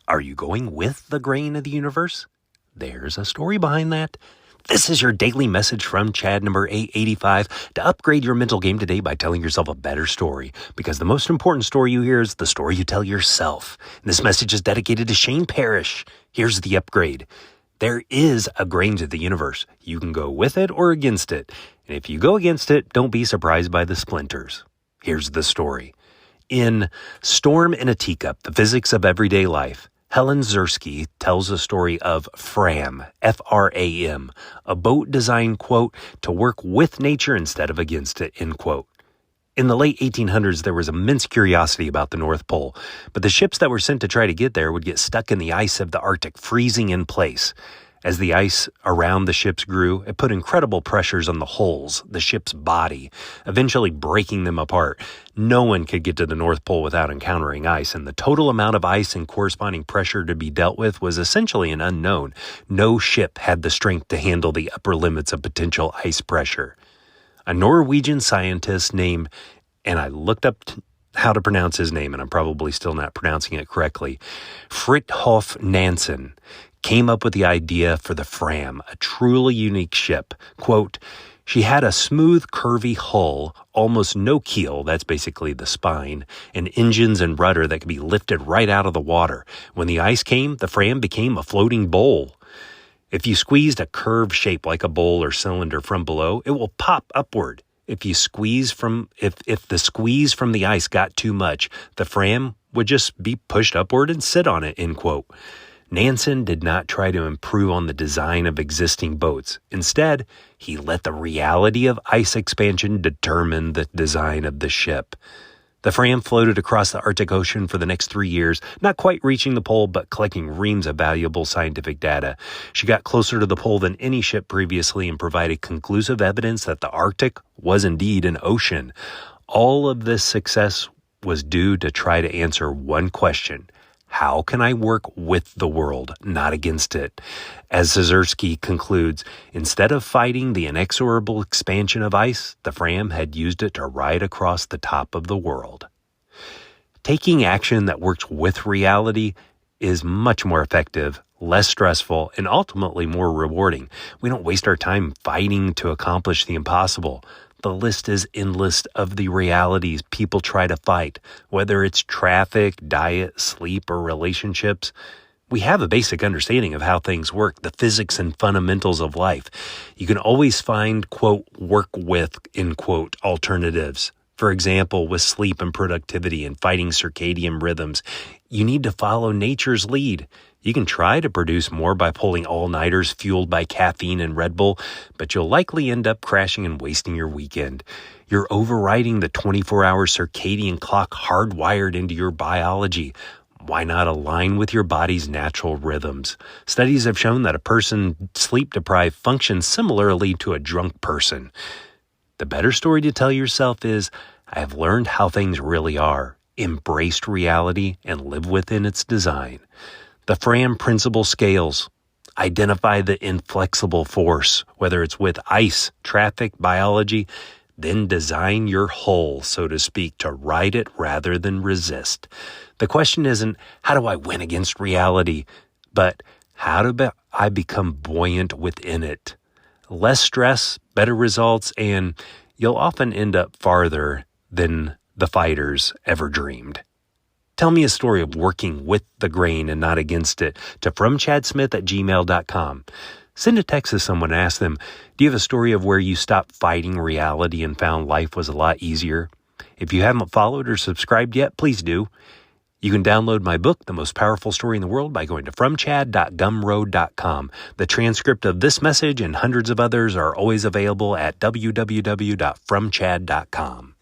Are you going with the grain of the universe? There's a story behind that. This is your daily message from Chad number 885 to upgrade your mental game today by telling yourself a better story. Because the most important story you hear is the story you tell yourself. And this message is dedicated to Shane Parrish. Here's the upgrade. There is a grain to the universe. You can go with it or against it. And if you go against it, don't be surprised by the splinters. Here's the story. In Storm in a Teacup, The Physics of Everyday Life, Helen Zersky tells the story of Fram, F-R-A-M, a boat designed, quote, to work with nature instead of against it, end quote. In the late 1800s, there was immense curiosity about the North Pole, but the ships that were sent to try to get there would get stuck in the ice of the Arctic, freezing in place. As the ice around the ships grew, it put incredible pressures on the hulls, the ship's body, eventually breaking them apart. No one could get to the North Pole without encountering ice, and the total amount of ice and corresponding pressure to be dealt with was essentially an unknown. No ship had the strength to handle the upper limits of potential ice pressure. A Norwegian scientist named, and I looked up how to pronounce his name, and I'm probably still not pronouncing it correctly, Fridtkof Nansen, came up with the idea for the Fram, a truly unique ship. Quote, she had a smooth, curvy hull, almost no keel, that's basically the spine, and engines and rudder that could be lifted right out of the water. When the ice came, the Fram became a floating bowl. If you squeezed a curved shape like a bowl or cylinder from below, it will pop upward. If the squeeze from the ice got too much, the Fram would just be pushed upward and sit on it, end quote. Nansen did not try to improve on the design of existing boats. Instead, he let the reality of ice expansion determine the design of the ship. The Fram floated across the Arctic Ocean for the next 3 years, not quite reaching the pole, but collecting reams of valuable scientific data. She got closer to the pole than any ship previously and provided conclusive evidence that the Arctic was indeed an ocean. All of this success was due to try to answer one question. How can I work with the world, not against it? As Zersky concludes, instead of fighting the inexorable expansion of ice, the Fram had used it to ride across the top of the world. Taking action that works with reality is much more effective, less stressful, and ultimately more rewarding. We don't waste our time fighting to accomplish the impossible. The list is endless of the realities people try to fight, whether it's traffic, diet, sleep, or relationships. We have a basic understanding of how things work, the physics and fundamentals of life. You can always find, quote, work with, end quote, alternatives. For example, with sleep and productivity and fighting circadian rhythms, you need to follow nature's lead. You can try to produce more by pulling all-nighters fueled by caffeine and Red Bull, but you'll likely end up crashing and wasting your weekend. You're overriding the 24-hour circadian clock hardwired into your biology. Why not align with your body's natural rhythms? Studies have shown that a person sleep-deprived functions similarly to a drunk person. The better story to tell yourself is, I have learned how things really are, embraced reality, and live within its design. The Fram principle scales. Identify the inflexible force, whether it's with ice, traffic, biology, then design your hull, so to speak, to ride it rather than resist. The question isn't, how do I win against reality? But how do I become buoyant within it? Less stress, better results, and you'll often end up farther than the fighters ever dreamed. Tell me a story of working with the grain and not against it to fromchadsmith@gmail.com. Send a text to someone and ask them, do you have a story of where you stopped fighting reality and found life was a lot easier? If you haven't followed or subscribed yet, please do. You can download my book, The Most Powerful Story in the World, by going to fromchad.gumroad.com. The transcript of this message and hundreds of others are always available at www.fromchad.com.